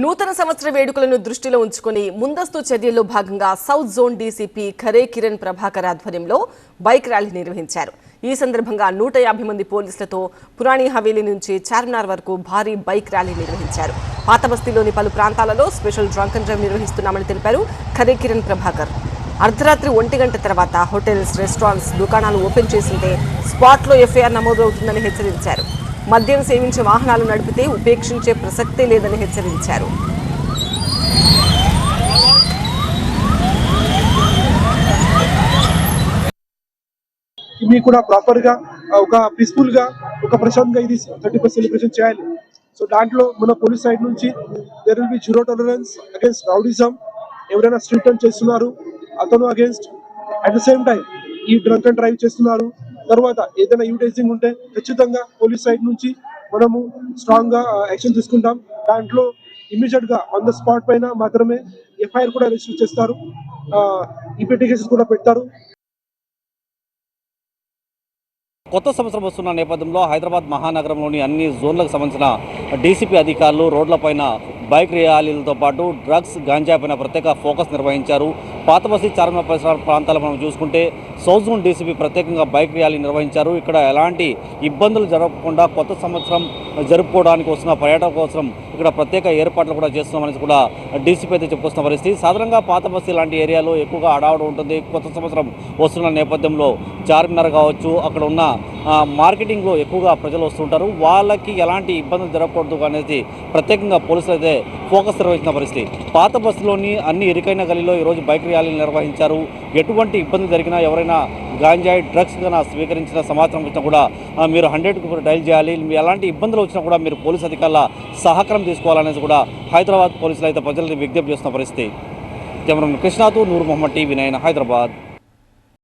నూతన సంవత్సర వేడుకలను దృష్టిలో ఉంచుకుని ముందస్తు చర్యల్లో భాగంగా south zone DCP Khare Kiran Prabhakar ఆధ్వర్యంలో బైక్ ర్యాలీ నిర్వహించారు. ఈ సందర్భంగా 150 మంది పోలీసులతో పురాణి హవేలీ నుంచి చార్మినార్ వరకు భారీ బైక్ ర్యాలీ నిర్వహించారు. పాతబస్తీలోని పలు ప్రాంతాలలో స్పెషల్ డ్రంక్ అండ్ డ్రైవ్ నిర్వహిస్తున్నామని తెలిపారు ఖరే కిరణ్ ప్రభాకర్. అర్ధరాత్రి 1 గంట తర్వాత హోటల్స్, రెస్టారెంట్స్, దుకాణాలు ఓపెన్ చేస్తుంటే స్పాట్లో ఎఫ్ఐఆర్ నమోదవుతుందని హెచ్చరించారు. మద్యం సేవించే వాహనాలు నడిపితే ఉపేక్షించే ప్రసక్తే లేదని హెచ్చరించారు. ఇవి కూడా ప్రాపర్ గా ఒక పీస్ఫుల్ గా ఒక ప్రశాంతంగా ఇది 31st సెలబ్రేషన్ చేయాలి. సో దాంట్లో మన పోలీస్ సైడ్ నుంచి there will be zero tolerance against rowdyism. ఎవరైనా స్ట్రీట్ రన్ చేస్తున్నారు అతను against, at the same time ఈ డ్రంక్ అండ్ డ్రైవ్ చేస్తున్నారు, తర్వాత ఏదైనా యూటైజింగ్ ఉంటే ఖచ్చితంగా పోలీస్ సైడ్ నుంచి మనము స్ట్రాంగ్ గా యాక్షన్ తీసుకుంటాం. దాంట్లో ఇమీడియట్ గా ఆన్ ద స్పాట్ పైన మాత్రమే ఎఫ్ఐఆర్ కూడా రిజిస్టర్ చేస్తారు, ఈపీటీ కేసెస్ కూడా పెడతారు. కొత్త సంవత్సరం వస్తున్న నేపథ్యంలో హైదరాబాద్ మహానగరంలోని అన్ని జోన్లకు సంబంధించిన డీసీపీ అధికారులు రోడ్లపైన బైక్ ర్యాలీలతో పాటు డ్రగ్స్, గాంజా పైన ప్రత్యేక ఫోకస్ నిర్వహించారు. పాతబస్తీ, చార్మినార్ పరిసర ప్రాంతాలు మనం చూసుకుంటే సౌత్ జోన్ డీసీపీ ప్రత్యేకంగా బైక్ ర్యాలీ నిర్వహించారు. ఇక్కడ ఎలాంటి ఇబ్బందులు జరగకుండా కొత్త సంవత్సరం జరుపుకోవడానికి వస్తున్న పర్యాటక కోసం ఇక్కడ ప్రత్యేక ఏర్పాట్లు కూడా చేస్తున్నామని కూడా డీసీపీ అయితే చెప్పుకొస్తున్న పరిస్థితి. సాధారణంగా పాతబస్తీ లాంటి ఏరియాలో ఎక్కువగా హడావుడి ఉంటుంది. కొత్త సంవత్సరం వస్తున్న నేపథ్యంలో చార్మినార్ కావచ్చు, అక్కడ ఉన్న మార్కెటింగ్లో ఎక్కువగా ప్రజలు వస్తుంటారు. వాళ్ళకి ఎలాంటి ఇబ్బందులు జరగకూడదు అనేది ప్రత్యేకంగా పోలీసులు అయితే ఫోకస్ నిర్వహించిన పరిస్థితి. పాతబస్తీలోని అన్ని ఇరుకైన గలీలో ఈరోజు బైక్ ర్యాలీలు నిర్వహించారు. ఎటువంటి ఇబ్బంది జరిగినా, ఎవరైనా గాంజాయి, డ్రగ్స్ కన్నా స్వీకరించిన సమాచారం వచ్చినా కూడా మీరు 100కు డైల్ చేయాలి. ఎలాంటి ఇబ్బందులు వచ్చినా కూడా మీరు పోలీసు అధికారుల సహకారం తీసుకోవాలనేది కూడా హైదరాబాద్ పోలీసులు అయితే ప్రజలకు విజ్ఞప్తి చేస్తున్న పరిస్థితి. కెమెరామెన్ కృష్ణాతో నూర్ మొహమ్మద్, టీవీ 9 హైదరాబాద్.